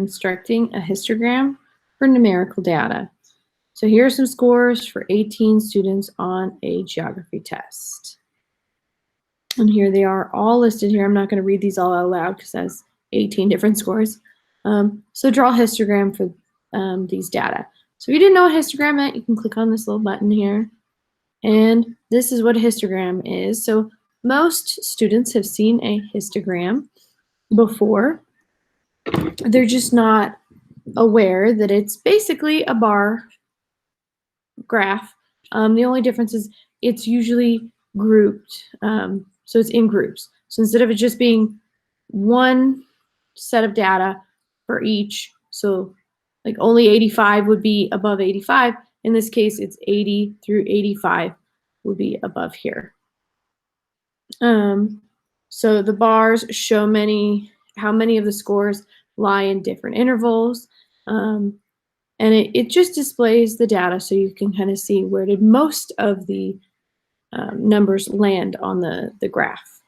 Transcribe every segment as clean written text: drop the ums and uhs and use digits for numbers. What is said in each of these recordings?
constructing a histogram for numerical data. So here are some scores for 18 students on a geography test. And here they are all listed here. I'm not going to read these all out loud because that's 18 different scores. So draw a histogram for these data. So if you didn't know what histogram meant, you can click on this little button here. And this is what a histogram is. So most students have seen a histogram before. They're just not aware that it's basically a bar graph. The only difference is it's usually grouped. So it's in groups. So instead of it just being one set of data for each, so like only 85 would be above 85. In this case, it's 80 through 85 would be above here. So the bars show how many of the scores lie in different intervals. And it just displays the data so you can kind of see where did most of the numbers land on the graph.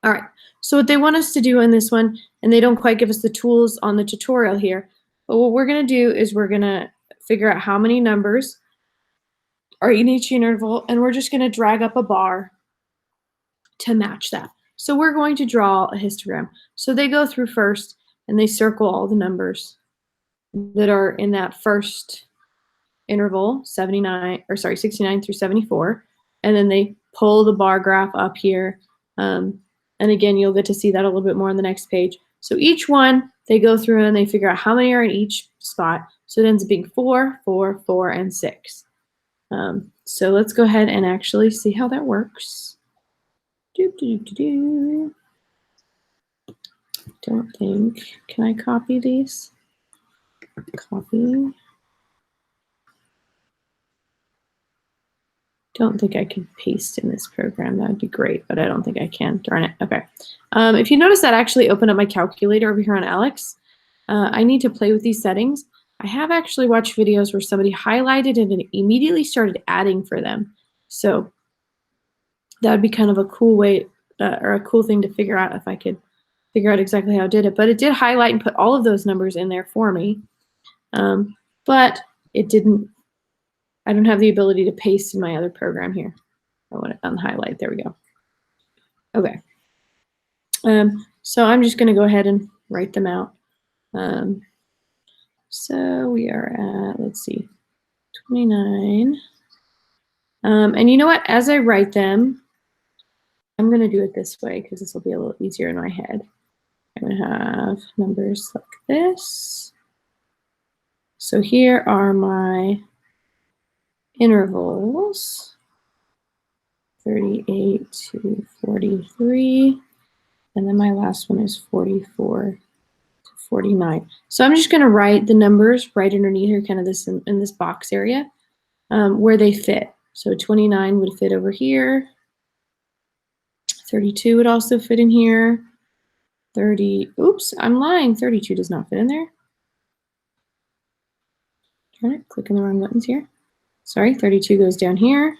All right, so what they want us to do in this one, and they don't quite give us the tools on the tutorial here, but what we're going to do is we're going to figure out how many numbers are in each interval, and we're just going to drag up a bar to match that. So we're going to draw a histogram. So they go through first, and they circle all the numbers that are in that first interval, 69 through 74, and then they pull the bar graph up here. And again, you'll get to see that a little bit more on the next page. So each one, they go through and they figure out how many are in each spot. So it ends up being 4, 4, 4, and 6. So let's go ahead and actually see how that works. Don't think, can I copy these? Copy. Don't think I can paste in this program. That would be great, but I don't think I can. Darn it. Okay. If you notice that I actually opened up my calculator over here on Alex, I need to play with these settings. I have actually watched videos where somebody highlighted it and immediately started adding for them. So that would be kind of a cool way or a cool thing to figure out if I could figure out exactly how I did it. But it did highlight and put all of those numbers in there for me. But it didn't. I don't have the ability to paste in my other program here. I want to unhighlight. There we go. Okay. So I'm just going to go ahead and write them out. So we are at, let's see, 29. And you know what? As I write them, I'm going to do it this way because this will be a little easier in my head. I'm going to have numbers like this. So here are my intervals, 38 to 43, and then my last one is 44 to 49. So I'm just going to write the numbers right underneath here, kind of this in this box area, where they fit. So 29 would fit over here. 32 would also fit in here. 30, oops, I'm lying. 32 does not fit in there. Darn it, clicking the wrong buttons here. Sorry, 32 goes down here.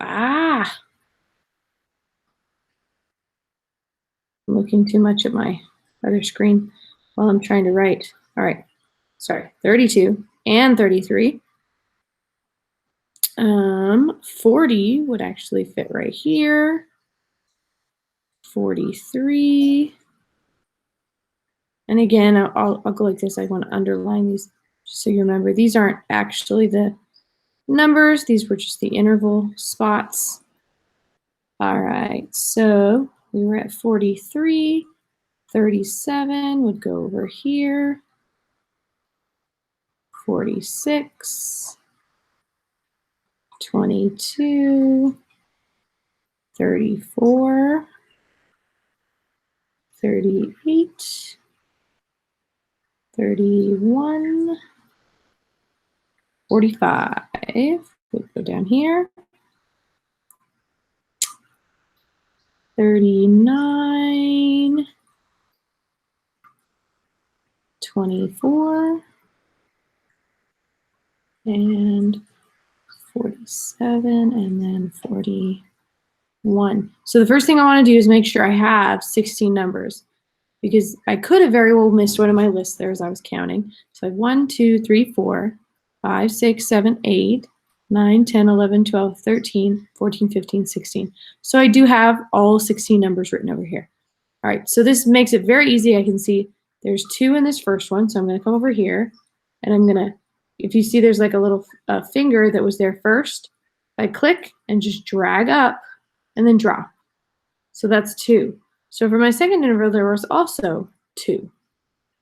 I'm looking too much at my other screen while I'm trying to write. All right, sorry, 32 and 33. 40 would actually fit right here. 43. And again, I'll go like this. I want to underline these just so you remember. These aren't actually the numbers. These were just the interval spots. All right, so we were at 43. 37 would go over here. 46. 22. 34. 38. 31. 45 would go down here. 39. 24. And 47, and then 41. So the first thing I want to do is make sure I have 16 numbers. because I could have very well missed one of my lists there as I was counting. So I have 1, 2, 3, 4, 5, 6, 7, 8, 9, 10, 11, 12, 13, 14, 15, 16. So I do have all 16 numbers written over here. All right, so this makes it very easy. I can see there's 2 in this first one, so I'm going to come over here, and I'm going to, if you see there's like a little finger that was there first, I click and just drag up and then drop. So that's 2. So for my second interval, there was also 2.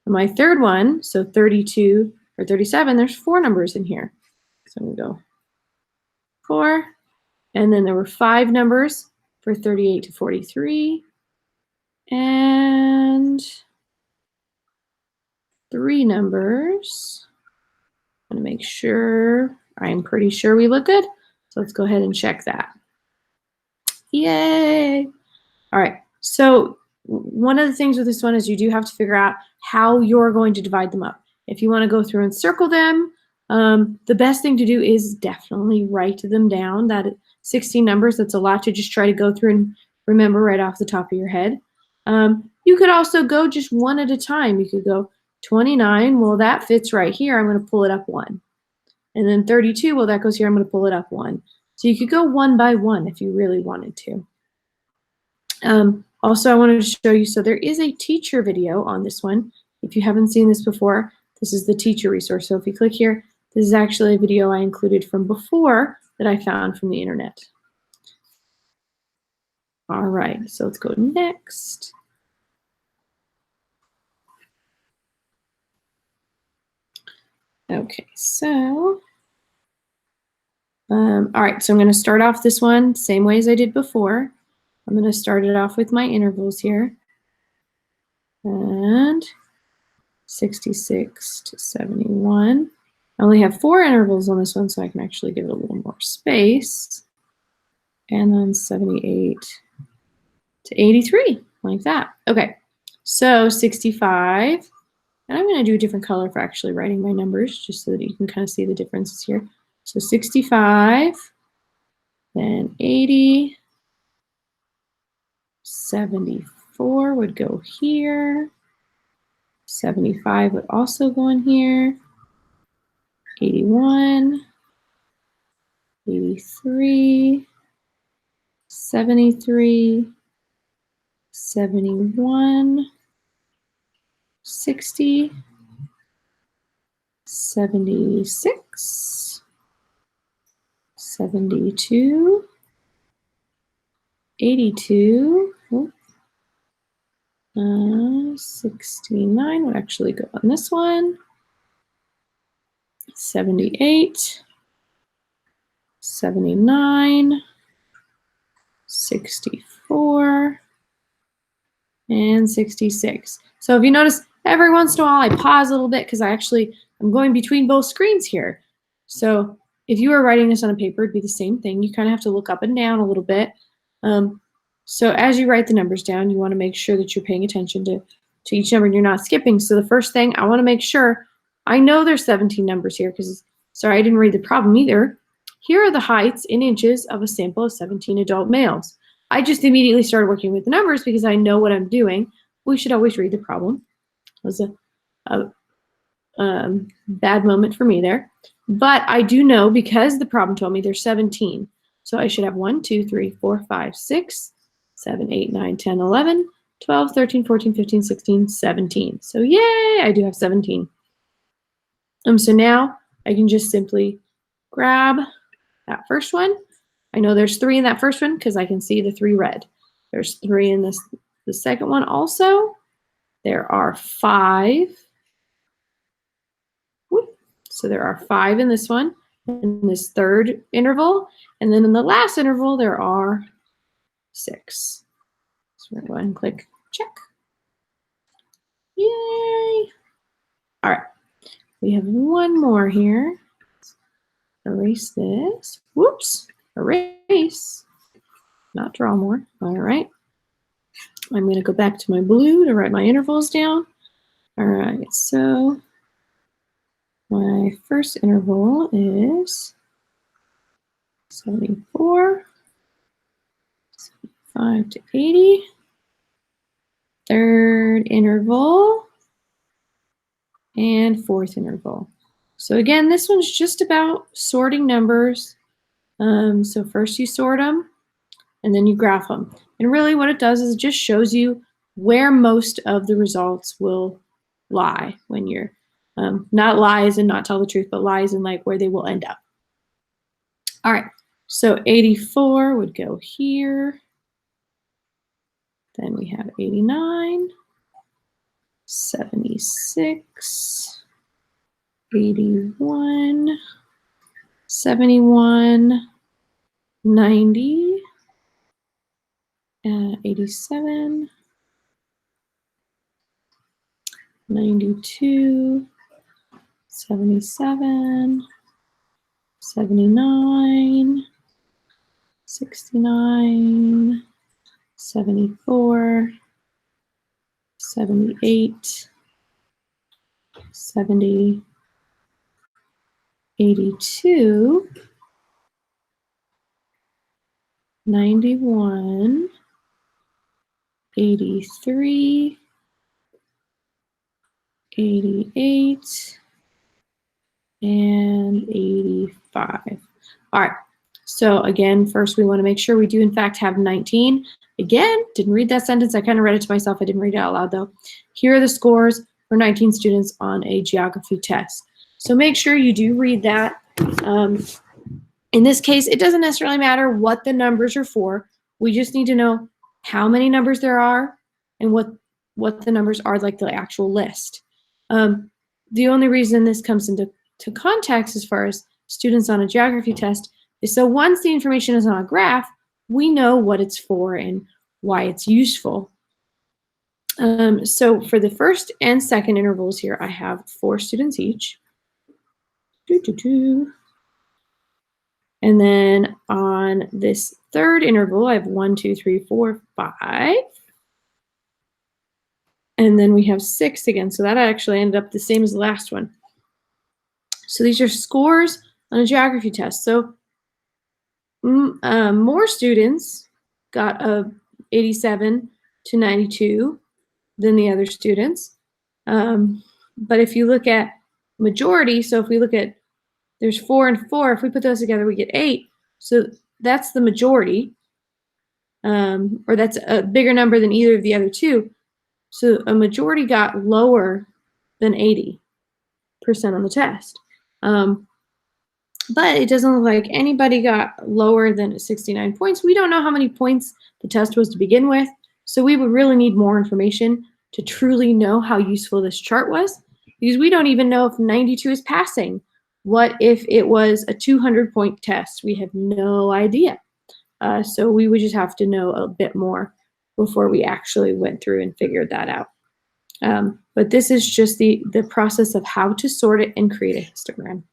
And my third one, so 32 or 37, there's 4 numbers in here. So I'm going to go 4. And then there were 5 numbers for 38 to 43. And 3 numbers. I'm going to make sure, I'm pretty sure we look good. So let's go ahead and check that. Yay! All right, so one of the things with this one is you do have to figure out how you're going to divide them up. If you want to go through and circle them, the best thing to do is definitely write them down. That 16 numbers, that's a lot to just try to go through and remember right off the top of your head. You could also go just one at a time. You could go 29, well, that fits right here. I'm going to pull it up 1. And then 32, well, that goes here. I'm going to pull it up 1. So you could go one by one if you really wanted to. Also, I wanted to show you, so there is a teacher video on this one. If you haven't seen this before, this is the teacher resource. So if you click here, this is actually a video I included from before that I found from the internet. All right, so let's go next. Okay, so, all right, so I'm going to start off this one same way as I did before. I'm going to start it off with my intervals here. And 66 to 71. I only have 4 intervals on this one, so I can actually give it a little more space. And then 78 to 83, like that. Okay, so 65. And I'm going to do a different color for actually writing my numbers, just so that you can kind of see the differences here. So 65, then 80, 74 would go here. 75 would also go in here. 81, 83, 73, 71, 60, 76, 72, 82, 69 would actually go on this one, 78, 79, 64, and 66. So if you notice, every once in a while I pause a little bit because I'm going between both screens here. So if you were writing this on a paper, it'd be the same thing. You kind of have to look up and down a little bit. So as you write the numbers down, you want to make sure that you're paying attention to each number and you're not skipping. So the first thing, I want to make sure, I know there's 17 numbers here because, sorry, I didn't read the problem either. Here are the heights in inches of a sample of 17 adult males. I just immediately started working with the numbers because I know what I'm doing. We should always read the problem. It was a bad moment for me there. But I do know, because the problem told me there's 17. So I should have 1, 2, 3, 4, 5, 6, 7, 8, 9, 10, 11, 12, 13, 14, 15, 16, 17. So yay, I do have 17. So now I can just simply grab that first one. I know there's 3 in that first one because I can see the 3 red. There's 3 in the second one also. There are 5. So there are 5 in this one, in this third interval. And then in the last interval, there are 6. So we're going to go ahead and click check. Yay. All right. We have one more here. Erase this. Whoops. Erase. Not draw more. All right. I'm going to go back to my blue to write my intervals down. All right. So my first interval is 74, 75 to 80. third interval, and fourth interval. So again, this one's just about sorting numbers. So first you sort them, and then you graph them. And really what it does is it just shows you where most of the results will lie when you're, not lies and not tell the truth, but lies and like where they will end up. All right, so 84 would go here. Then we have 89, 76, 81, 71, 90, 87, 92, 77, 79, 69, 74, 78, 70, 82, 91, 83, 88, and 85. All right, so again, first we want to make sure we do in fact have 19. Again, didn't read that sentence. I kind of read it to myself. I didn't read it out loud though. Here are the scores for 19 students on a geography test. So make sure you do read that. In this case, it doesn't necessarily matter what the numbers are for. We just need to know how many numbers there are and what the numbers are, like the actual list. The only reason this comes into context as far as students on a geography test is so once the information is on a graph, we know what it's for and why it's useful. So for the first and second intervals here, I have 4 students each. And then on this third interval, I have 1, 2, 3, 4, 5. And then we have 6 again. So that actually ended up the same as the last one. So these are scores on a geography test. So more students got a 87 to 92 than the other students. But if you look at majority, so if we look at, there's 4 and 4, if we put those together, we get 8. So that's the majority, or that's a bigger number than either of the other two. So a majority got lower than 80% on the test. But it doesn't look like anybody got lower than 69 points. We don't know how many points the test was to begin with, so we would really need more information to truly know how useful this chart was, because we don't even know if 92 is passing. What if it was a 200-point test? We have no idea. So we would just have to know a bit more before we actually went through and figured that out. But this is just the process of how to sort it and create a histogram.